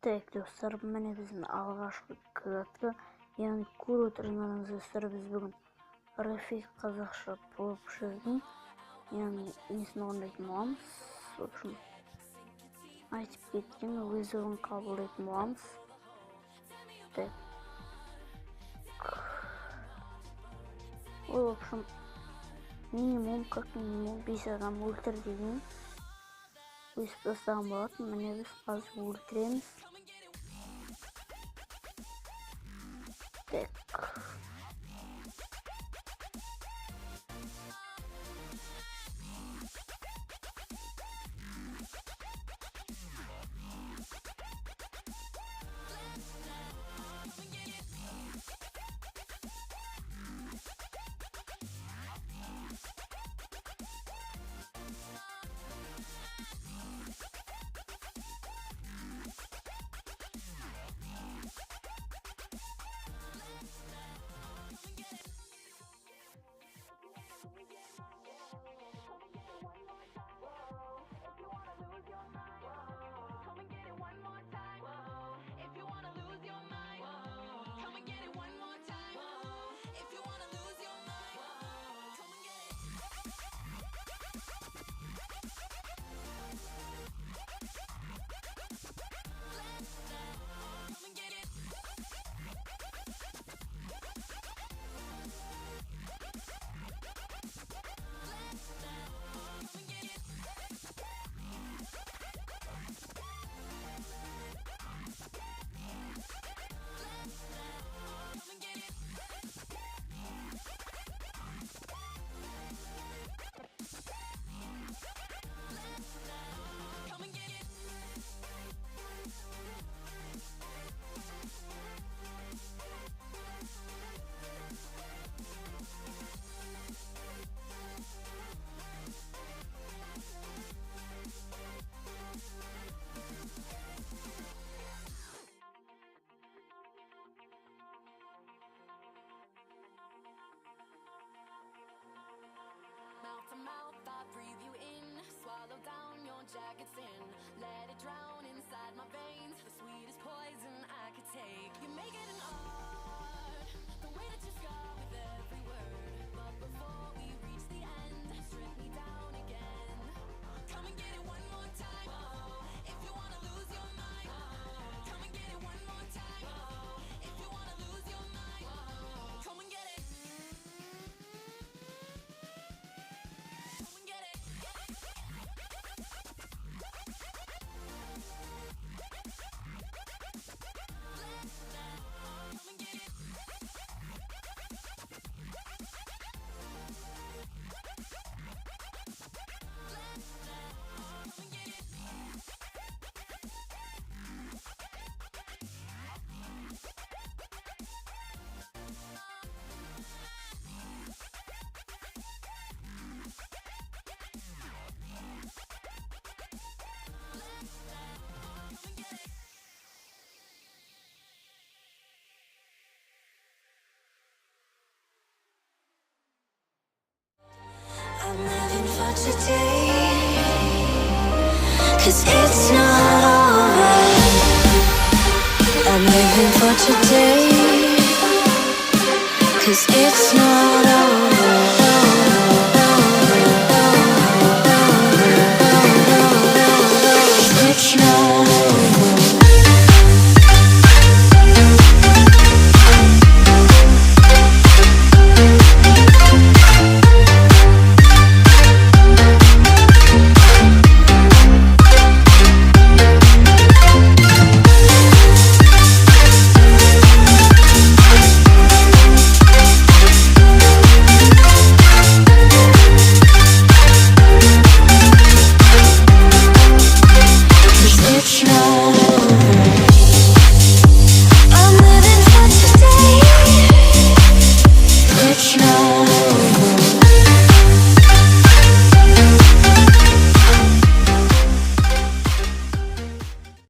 Так, достар, міне біздің алғашқы кратқа, яғни көріп отырғандарыңыз достар, біз бүгін Рафик қазақша болып жүрдім, яғни несін орындайтын боламыз. В общем, айтып кеткен вызовын қабылдайтын боламыз. Так. Ол, в общем, минимум, как минимум 5 адам өлтір деген өсіп бастаған болатын. Міне біз қазір өлтіреміз. Так. Mouth to mouth, I breathe you in. Swallow down your jagged sin. Let it drown inside my veins. The sweetest poison I could take. You make it an art, the way that you scar with every word. But before we reach the end, strip me down again. Come and get it one more time. If you wanna lose your mind, come and get it one more time. If you wanna lose your mind, come and get it. I'm living for today, 'cause it's not over. I'm living for today, 'cause it's not